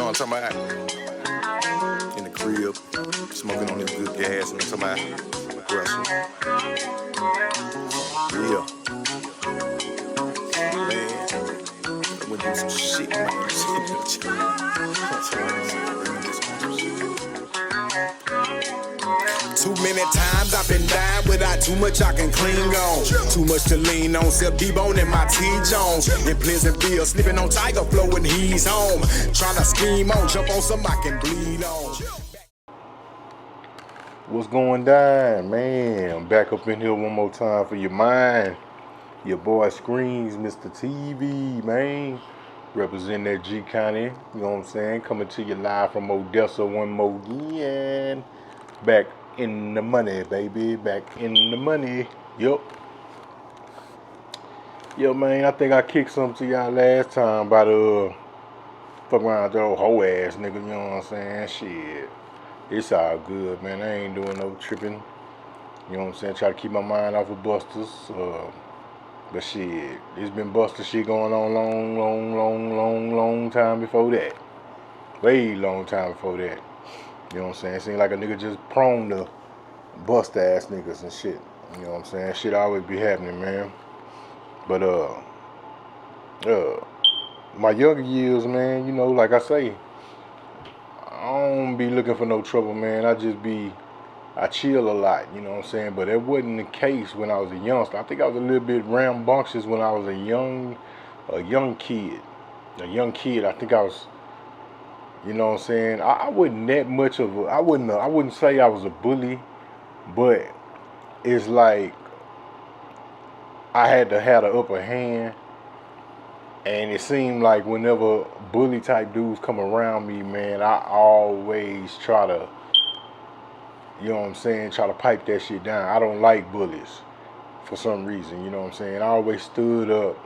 what I'm talking about? In the crib, smoking on this good gas, you know what I'm talking about? Russell. Yeah. Man, I went through some shit, man. Too many times I've been dying without too much I can cling on. Too much to lean on, self D-bone in my T-Jones. In Pleasantville, sleeping on Tiger Flow when he's home. Trying to scheme on, jump on some I can bleed on. What's going down, man? I'm back up in here one more time for your mind. Your boy Screenz, Mr. TV, man. Representing that G County, you know what I'm saying? Coming to you live from Odessa one more again. Back in the money, baby. Back in the money. Yup. Yo, man, I think I kicked something to y'all last time about fuck around that old hoe ass nigga, you know what I'm saying? Shit. It's all good, man. I ain't doing no tripping. You know what I'm saying? Try to keep my mind off of busters. But shit, it's been buster shit going on long time before that. Way long time before that. You know what I'm saying? Seems like a nigga just prone to bust ass niggas and shit. You know what I'm saying? Shit always be happening, man. But my younger years, man, you know, like I say, I don't be looking for no trouble, man. I chill a lot, you know what I'm saying? But that wasn't the case when I was a youngster. I think I was a little bit rambunctious when I was a young kid. A young kid, I think I was, you know what I'm saying? I wasn't that much of I wouldn't say I was a bully, but it's like I had to have the upper hand. And it seemed like whenever bully type dudes come around me, man, I always try to, you know what I'm saying, try to pipe that shit down. I don't like bullies for some reason, you know what I'm saying? I always stood up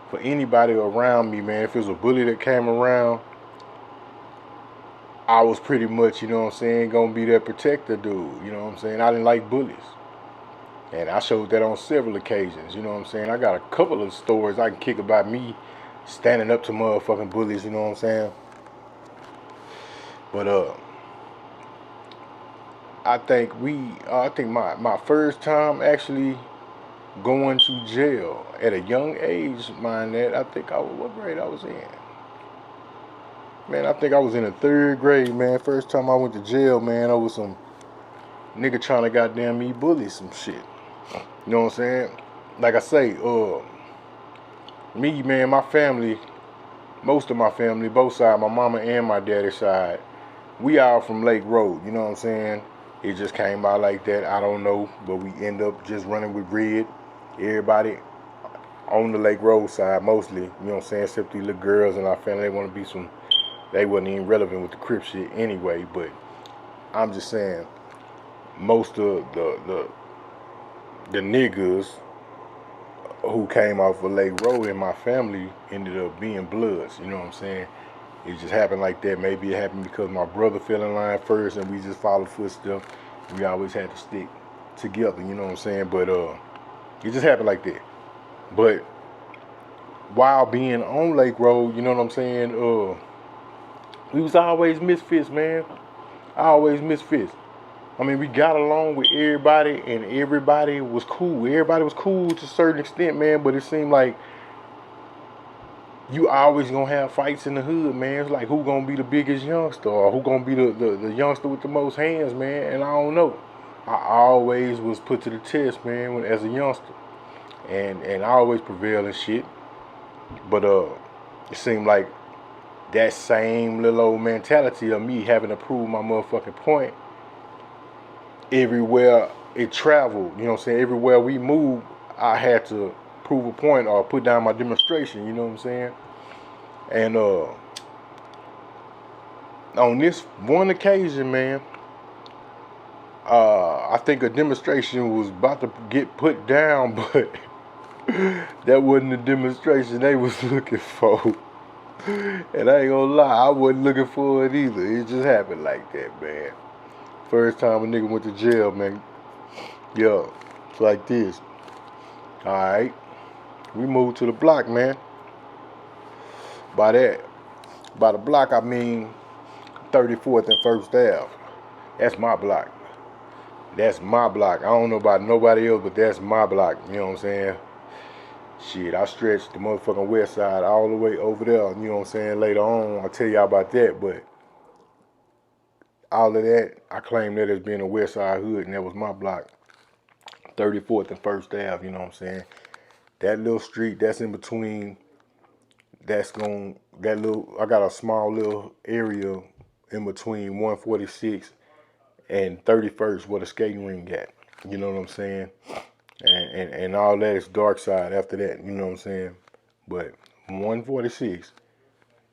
for anybody around me, man. If it was a bully that came around, I was pretty much, you know what I'm saying, gonna be that protector dude, you know what I'm saying? I didn't like bullies. And I showed that on several occasions, you know what I'm saying? I got a couple of stories I can kick about me standing up to motherfucking bullies, you know what I'm saying? But I think my first time actually going to jail at a young age, mind that, what grade I was in? Man, I think I was in the 3rd grade, man. First time I went to jail, man, over some nigga trying to goddamn me bully some shit. You know what I'm saying? Like I say, me, man, my family, most of my family, both sides, my mama and my daddy's side, we all from Lake Road, you know what I'm saying? It just came out like that, I don't know, but we end up just running with Red. Everybody on the Lake Road side, mostly, you know what I'm saying, except these little girls in our family, they wasn't even relevant with the Crip shit anyway, but I'm just saying, most of the niggas who came off of Lake Road in my family ended up being Bloods, you know what I'm saying? It just happened like that. Maybe it happened because my brother fell in line first and we just followed footsteps. We always had to stick together, you know what I'm saying? But it just happened like that. But while being on Lake Road, you know what I'm saying, we was always misfits, man. Always misfits. I mean, we got along with everybody, and everybody was cool. Everybody was cool to a certain extent, man, but it seemed like you always gonna have fights in the hood, man. It's like who gonna be the biggest youngster, or who gonna be the youngster with the most hands, man, and I don't know. I always was put to the test, man, as a youngster, and I always prevailed and shit, but it seemed like that same little old mentality of me having to prove my motherfucking point everywhere it traveled, you know what I'm saying, everywhere we moved, I had to prove a point or put down my demonstration, you know what I'm saying? And on this one occasion, man, I think a demonstration was about to get put down, but that wasn't the demonstration they was looking for. And I ain't gonna lie, I wasn't looking for it either. It just happened like that, man. First time a nigga went to jail, man. Yeah, it's like this. Alright. We moved to the block, man. By that, By the block, I mean 34th and First Ave. That's my block. That's my block. I don't know about nobody else, but that's my block. You know what I'm saying? Shit, I stretched the motherfucking west side all the way over there. You know what I'm saying? Later on, I'll tell y'all about that. But all of that, I claim that as being a west side hood, and that was my block. 34th and First Ave, you know what I'm saying? That little street that's in between, I got a small little area in between 146 and 31st where the skating ring at. You know what I'm saying? And all that is dark side after that, you know what I'm saying? But 146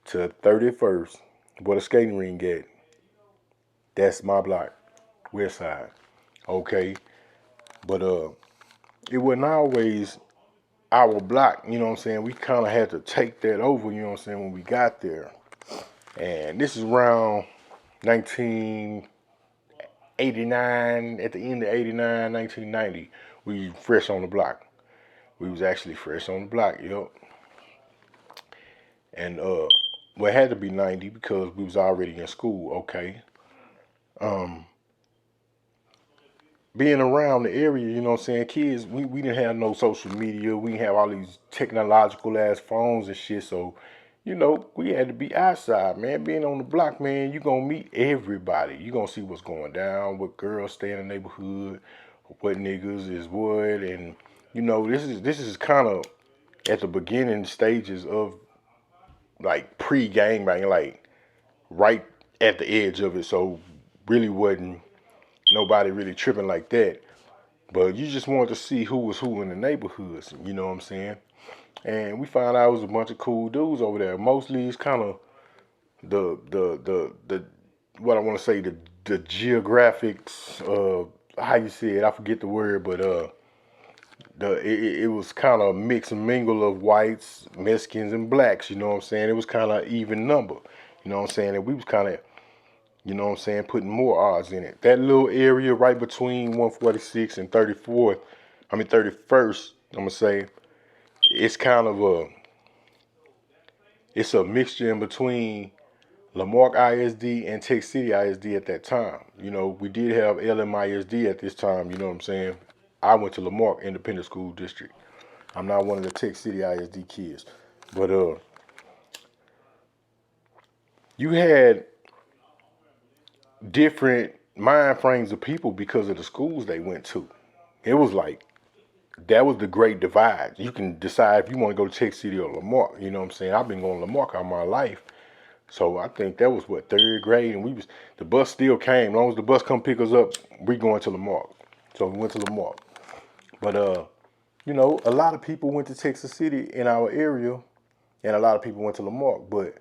to 31st where the skating ring at, that's my block, west side. Okay. But it wasn't always our block, you know what I'm saying? We kind of had to take that over, you know what I'm saying, when we got there. And this is around 1989, at the end of 89, 1990, we fresh on the block. We was actually fresh on the block, yup. And well, it had to be 90 because we was already in school, okay. Being around the area, you know what I'm saying, kids, we didn't have no social media. We didn't have all these technological ass phones and shit. So, you know, we had to be outside, man. Being on the block, man, you gonna meet everybody. You gonna see what's going down, what girls stay in the neighborhood, what niggas is what. And, you know, this is kind of at the beginning stages of like pre-gang bang, like right at the edge of it. So really wasn't nobody really tripping like that. But you just wanted to see who was who in the neighborhoods, you know what I'm saying? And we found out it was a bunch of cool dudes over there. Mostly it's kind of the what I want to say, the geographics, how you say it, I forget the word, but it was kind of mix and mingle of whites, Mexicans, and blacks, you know what I'm saying? It was kind of even number, you know what I'm saying? And we was kind of, you know what I'm saying, putting more odds in it. That little area right between 146 and 31st, I'm going to say, it's kind of it's a mixture in between Lamarck ISD and Tech City ISD at that time. You know, we did have LMISD at this time, you know what I'm saying? I went to Lamarck Independent School District. I'm not one of the Tech City ISD kids. But you had different mind frames of people because of the schools they went to. It was like, that was the great divide. You can decide if you want to go to Tech City or Lamarck. You know what I'm saying? I've been going to Lamarck all my life. So I think that was what, third grade, and the bus still came. As long as the bus come pick us up, we going to Lamarck. So we went to Lamarck. But you know, a lot of people went to Texas City in our area, and a lot of people went to Lamarck. But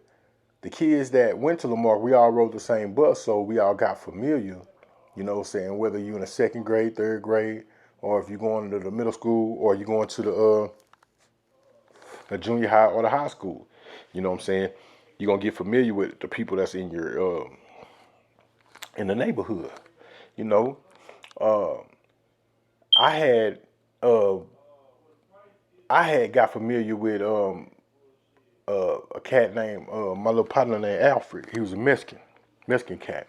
the kids that went to Lamarck, we all rode the same bus, so we all got familiar. You know what I'm saying? Whether you in the second grade, third grade, or if you're going to the middle school, or you're going to the junior high or the high school. You know what I'm saying? You're going to get familiar with the people that's in your, in the neighborhood. You know, I had got familiar with a cat named, my little partner named Alfred. He was a Mexican cat.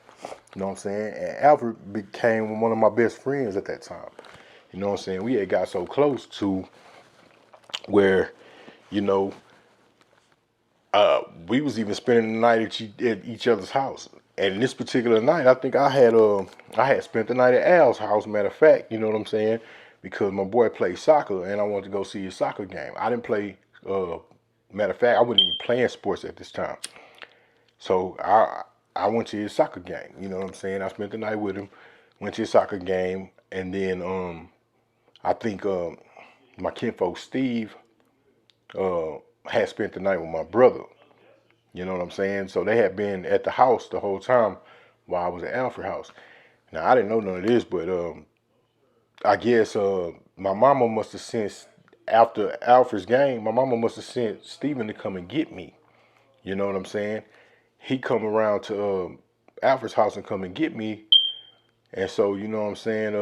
You know what I'm saying? And Alfred became one of my best friends at that time. You know what I'm saying? We had got so close to where, you know, we was even spending the night at each other's house. And this particular night, I think I had spent the night at Al's house, matter of fact, you know what I'm saying? Because my boy played soccer and I wanted to go see his soccer game. I didn't play, matter of fact, I wasn't even playing sports at this time. So I went to his soccer game, you know what I'm saying? I spent the night with him, went to his soccer game, and then I think my kinfolk Steve had spent the night with my brother. You know what I'm saying? So they had been at the house the whole time while I was at Alfred's house. Now I didn't know none of this, but I guess my mama must have sent, after Alfred's game, my mama must have sent Steven to come and get me. You know what I'm saying? He come around to Alfred's house and come and get me. And so, you know what I'm saying?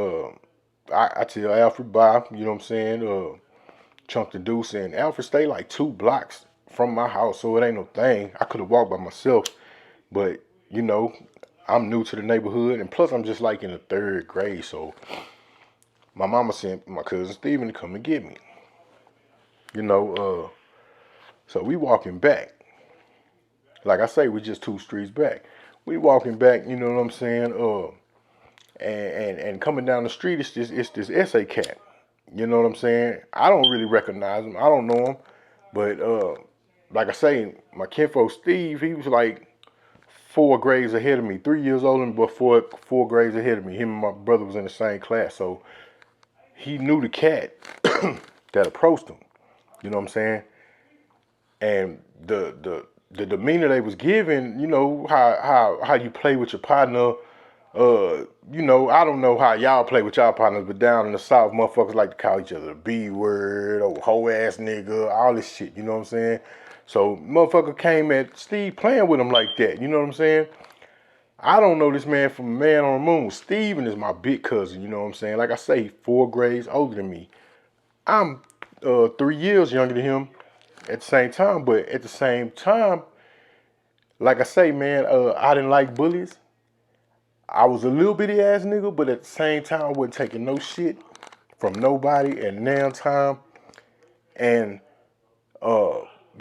I tell Alfred bye, you know what I'm saying? Chunk the deuce, and Alfred stayed like 2 blocks from my house, so it ain't no thing. I could have walked by myself, but you know, I'm new to the neighborhood, and plus I'm just like in the 3rd grade, so my mama sent my cousin Steven to come and get me. You know, so we walking back. Like I say, we just 2 streets back. We walking back, you know what I'm saying? And coming down the street, it's this SA cat. You know what I'm saying? I don't really recognize him. I don't know him, but like I say, my kinfolk Steve, he was like 4 grades ahead of me, 3 years older than me, but four grades ahead of me. Him and my brother was in the same class, so he knew the cat that approached him. You know what I'm saying? And the demeanor they was giving, you know, how you play with your partner. You know, I don't know how y'all play with y'all partners, but down in the South, motherfuckers like to call each other the B word, or hoe ass nigga, all this shit. You know what I'm saying? So motherfucker came at Steve playing with him like that. You know what I'm saying? I don't know this man from a man on the moon. Steven is my big cousin. You know what I'm saying? Like I say, 4 grades older than me. I'm 3 years younger than him at the same time, but at the same time, like I say, man, I didn't like bullies. I was a little bitty ass nigga, but at the same time, I wasn't taking no shit from nobody at now time. And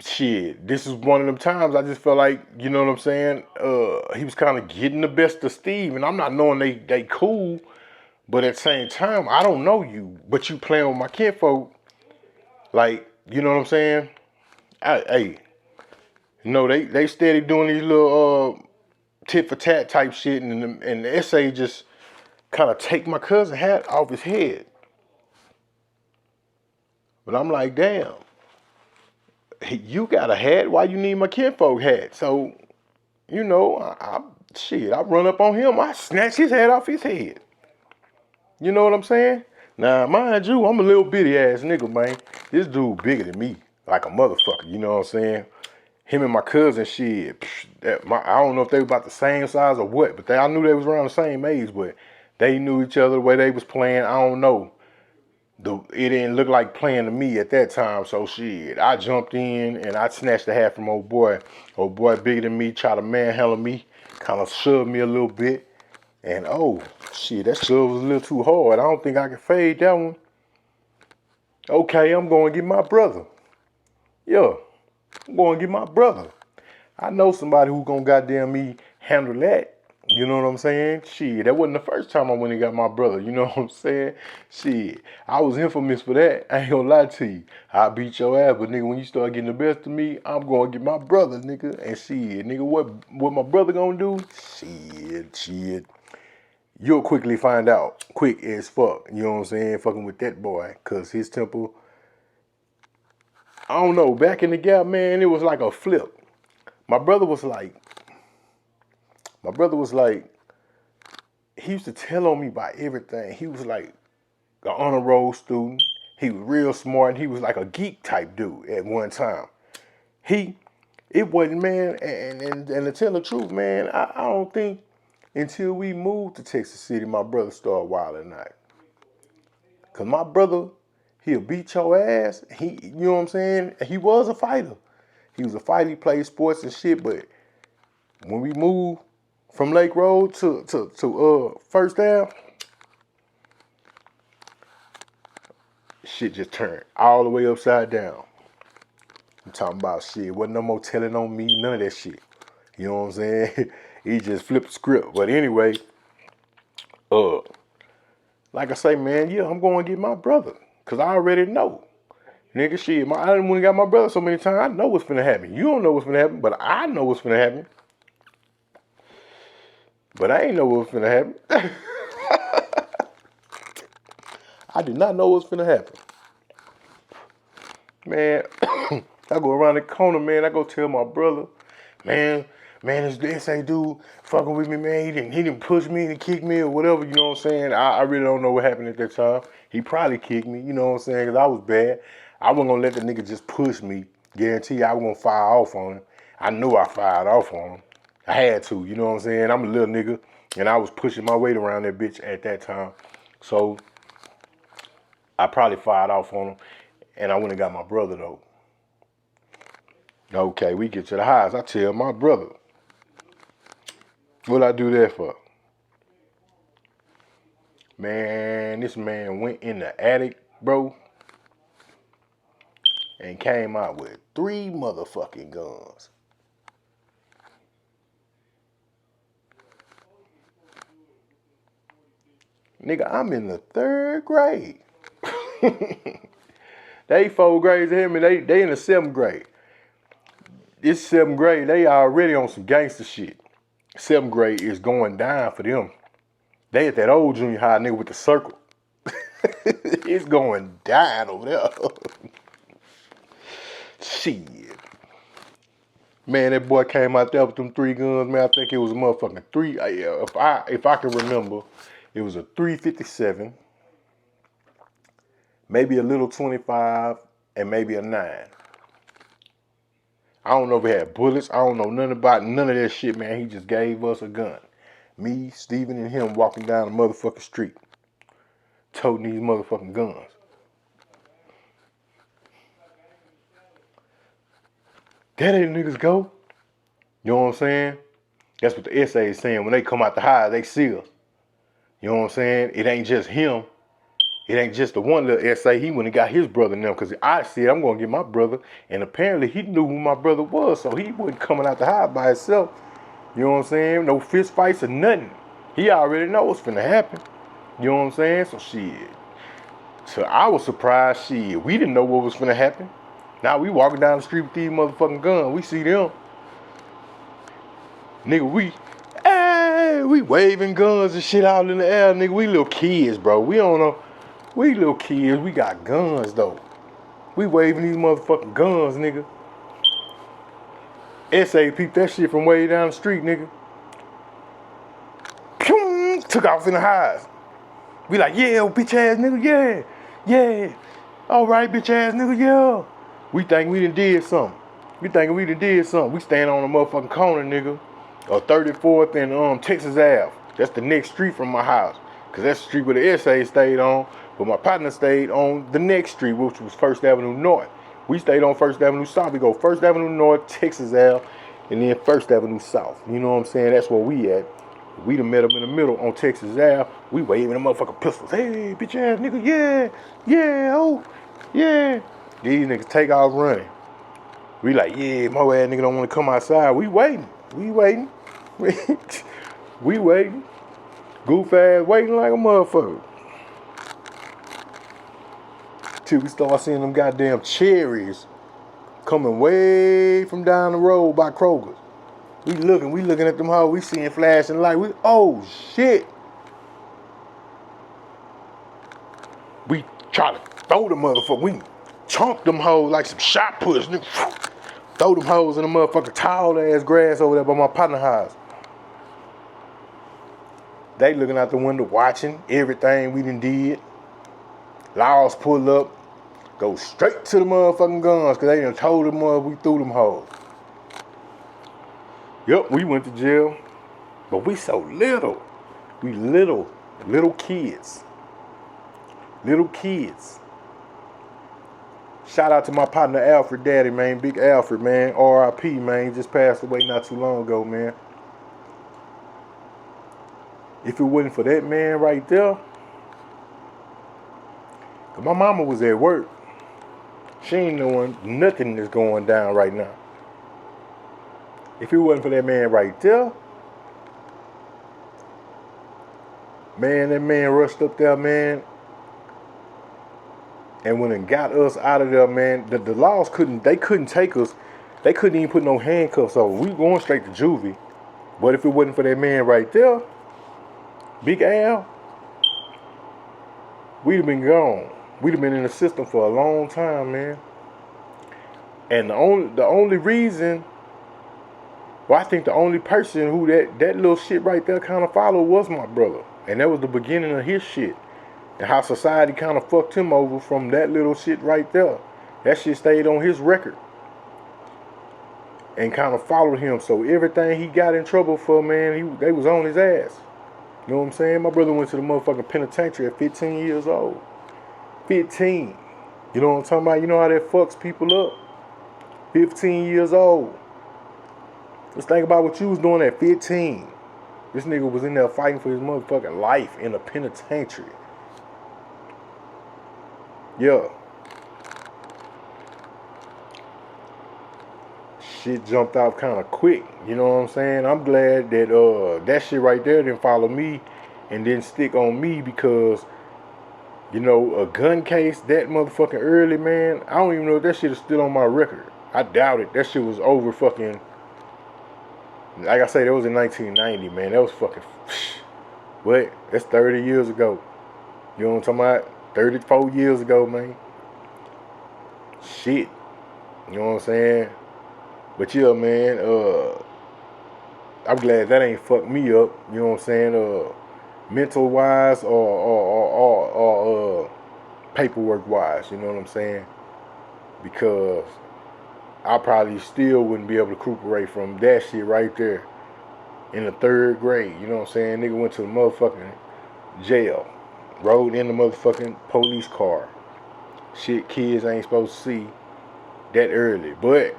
shit, this is one of them times I just felt like, you know what I'm saying? He was kind of getting the best of Steve, and I'm not knowing they cool, but at the same time, I don't know you, but you playing with my kinfolk, like, you know what I'm saying? Hey, you know, they steady doing these little tit for tat type shit, and the SA just kind of take my cousin hat off his head. But I'm like, damn, you got a hat? Why you need my kinfolk hat? So, you know, I run up on him, I snatch his hat off his head. You know what I'm saying? Now, mind you, I'm a little bitty ass nigga, man. This dude bigger than me, like a motherfucker, you know what I'm saying? Him and my cousin, shit, I don't know if they were about the same size or what, but I knew they was around the same age, but they knew each other the way they was playing, I don't know. It didn't look like playing to me at that time, so shit, I jumped in and I snatched the hat from old boy. Old boy bigger than me, tried to manhandle me, kind of shoved me a little bit, and oh, shit, that shove was a little too hard. I don't think I can fade that one. Okay, I'm going to get my brother. Yeah, I'm going to get my brother. I know somebody who gonna goddamn me handle that. You know what I'm saying? Shit, that wasn't the first time I went and got my brother. You know what I'm saying? Shit, I was infamous for that. I ain't gonna lie to you. I beat your ass, but nigga, when you start getting the best of me, I'm gonna get my brother, nigga. And shit, nigga, what my brother gonna do? Shit. You'll quickly find out. Quick as fuck. You know what I'm saying? Fucking with that boy. Cause his temper, I don't know, back in the gap, man, it was like a flip. My brother was like, he used to tell on me about everything. He was like an honor roll student. He was real smart, and he was like a geek type dude at one time. It wasn't, man, and to tell the truth, man, I don't think until we moved to Texas City, my brother started wilding out. Cause my brother, he'll beat your ass. You know what I'm saying? He was a fighter. He was a fighter. He played sports and shit, but when we moved from Lake Road to First Ave, shit just turned all the way upside down. I'm talking about shit. Wasn't no more telling on me, none of that shit. You know what I'm saying? He just flipped the script. But anyway, like I say, man, yeah, I'm going to get my brother. Cause I already know. Nigga, shit, I done went and got my brother so many times, I know what's finna happen. You don't know what's finna happen, but I know what's finna happen. But I ain't know what's finna happen. I did not know what's finna happen. Man, I go around the corner, man, I go tell my brother, man, this SA dude fucking with me, man. He didn't push me and kick me or whatever, you know what I'm saying? I really don't know what happened at that time. He probably kicked me, you know what I'm saying, because I was bad. I wasn't going to let the nigga just push me. Guarantee you I was going to fire off on him. I knew I fired off on him. I had to, you know what I'm saying? I'm a little nigga, and I was pushing my weight around that bitch at that time. So I probably fired off on him, and I went and got my brother, though. Okay, we get to the house. I tell my brother, what I do that for? Man, this man went in the attic, bro, and came out with 3 motherfucking guns. Nigga, I'm in the 3rd grade. They 4 grades ahead of me. They in the 7th grade. This 7th grade, they already on some gangster shit. 7th grade is going down for them. They at that old junior high nigga with the circle. It's going down over there. Shit. Man, that boy came out there with them 3 guns, man. I think it was a motherfucking 3. If I can remember, it was a 357, maybe a little 25, and maybe a 9. I don't know if it had bullets. I don't know nothing about none of that shit, man. He just gave us a gun. Me, Steven, and him walking down the motherfucking street, toting these motherfucking guns. That ain't niggas go. You know what I'm saying? That's what the essay is saying. When they come out the high, they see us. You know what I'm saying? It ain't just him. It ain't just the one little essay. He went and got his brother now because I said I'm going to get my brother. And apparently he knew who my brother was. So he wasn't coming out the high by himself. You know what I'm saying? No fist fights or nothing. He already know what's finna happen. You know what I'm saying? So shit. So I was surprised. Shit, we didn't know what was finna happen. Now we walking down the street with these motherfucking guns. We see them. Nigga, we waving guns and shit out in the air. Nigga, we little kids, bro. We don't know. We little kids. We got guns, though. We waving these motherfucking guns, nigga. S.A. peeped that shit from way down the street, nigga. Pew! Took off in the highs. We like, yeah, bitch ass nigga, yeah. All right, bitch ass nigga, yeah. We think we done did something. We stand on the motherfucking corner, nigga. 34th and Texas Ave. That's the next street from my house. Cause that's the street where the SA stayed on. But my partner stayed on the next street, which was 1st Avenue North. We stayed on 1st Avenue South. We go 1st Avenue North, Texas Ave, and then 1st Avenue South. You know what I'm saying? That's where we at. We done met them in the middle on Texas Ave. We waving them motherfucking pistols. Hey, bitch ass nigga, yeah, oh, yeah. These niggas take off running. We like, yeah, my ass nigga don't want to come outside. We waiting. We waiting. Goof ass waiting like a motherfucker. Till we start seeing them goddamn cherries coming way from down the road by Kroger's. We looking at them hoes. We seeing flashing light. Oh shit. We try to throw the motherfucker. We chunk them hoes like some shot push. Throw them hoes in the motherfucking tall ass grass over there by my partner house. They looking out the window watching everything we done did. Laws pull up, go straight to the motherfucking guns because they done told them we threw them hoes. Yep, we went to jail, but we so little. We little kids. Little kids. Shout out to my partner Alfred Daddy, man. Big Alfred, man. R.I.P., man. He just passed away not too long ago, man. If it wasn't for that man right there, cause my mama was at work. She ain't knowing nothing that's going down right now. If it wasn't for that man right there, man, that man rushed up there, man, and went and got us out of there, man. The laws couldn't take us. They couldn't even put no handcuffs on. We going straight to juvie. But if it wasn't for that man right there, Big Al, we'd have been gone. We'd have been in the system for a long time, man. And the only reason, well, I think the only person who that little shit right there kind of followed was my brother. And that was the beginning of his shit. And how society kind of fucked him over from that little shit right there. That shit stayed on his record. And kind of followed him. So everything he got in trouble for, man, they was on his ass. You know what I'm saying? My brother went to the motherfucking penitentiary at 15 years old. 15. You know what I'm talking about? You know how that fucks people up? 15 years old. Just think about what you was doing at 15. This nigga was in there fighting for his motherfucking life in a penitentiary. Yeah. Shit jumped out kind of quick, you know what I'm saying? I'm glad that that shit right there didn't follow me and didn't stick on me, because, you know, a gun case that motherfucking early, man, I don't even know if that shit is still on my record. I doubt it. That shit was over fucking, like I say, that was in 1990, man. That was fucking, what? That's 30 years ago. You know what I'm talking about? 34 years ago, man. Shit. You know what I'm saying? But yeah, man, I'm glad that ain't fucked me up, you know what I'm saying, mental wise or paperwork wise, you know what I'm saying? Because I probably still wouldn't be able to recuperate from that shit right there in the 3rd grade, you know what I'm saying? Nigga went to the motherfucking jail, rode in the motherfucking police car. Shit kids ain't supposed to see that early, but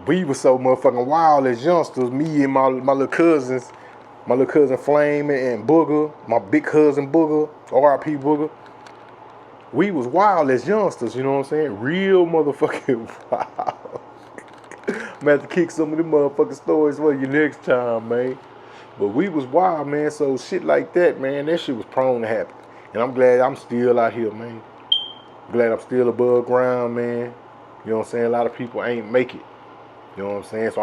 we was so motherfucking wild as youngsters. Me and my little cousins, my little cousin Flame and Booger, my big cousin Booger, R.I.P. Booger. We was wild as youngsters, you know what I'm saying? Real motherfucking wild. I'm gonna have to kick some of them motherfucking stories for you next time, man. But we was wild, man. So shit like that, man, that shit was prone to happen. And I'm glad I'm still out here, man. I'm glad I'm still above ground, man. You know what I'm saying? A lot of people ain't make it. You know what I'm saying? So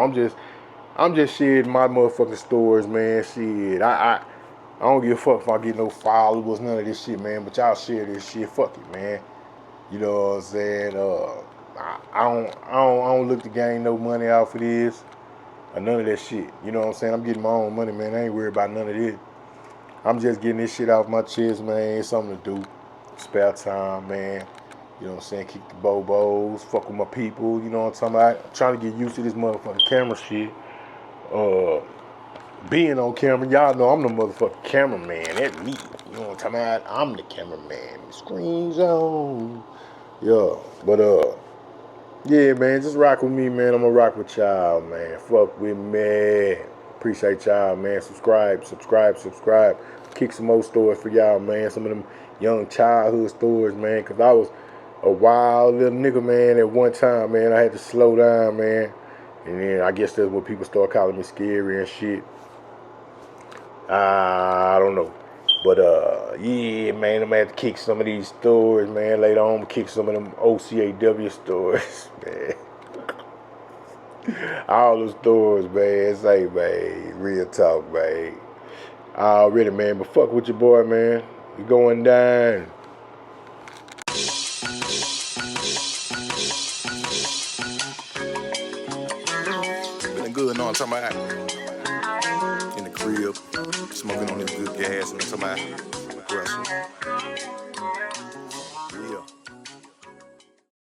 I'm just sharing my motherfucking stories, man. Shit, I don't give a fuck if I get no followers, none of this shit, man. But y'all share this shit, fuck it, man. You know what I'm saying? I don't look to gain no money off of this or none of that shit. You know what I'm saying? I'm getting my own money, man. I ain't worried about none of this. I'm just getting this shit off my chest, man. It's something to do. Spare time, man. You know what I'm saying? Kick the bobos, fuck with my people, you know what I'm talking about? I'm trying to get used to this motherfucking camera shit. Being on camera, y'all know I'm the motherfucking cameraman. That's me. You know what I'm talking about? I'm the cameraman. Screenz on. Yeah. But yeah, man, just rock with me, man. I'm gonna rock with y'all, man. Fuck with me. Appreciate y'all, man. Subscribe. Kick some more stories for y'all, man. Some of them young childhood stories, man. Cause I was a wild little nigga, man, at one time, man. I had to slow down, man. And then I guess that's when people start calling me scary and shit. I don't know. But yeah, man, I'm gonna have to kick some of these stories, man. Later on, I'm gonna kick some of them OCAW stories, man. All the stories, man. Say, man, real talk, man. Already, man. But fuck with your boy, man. You going down. Feeling good, know what I'm talking about? In the crib, smoking on this good gas, you know what I'm talking about?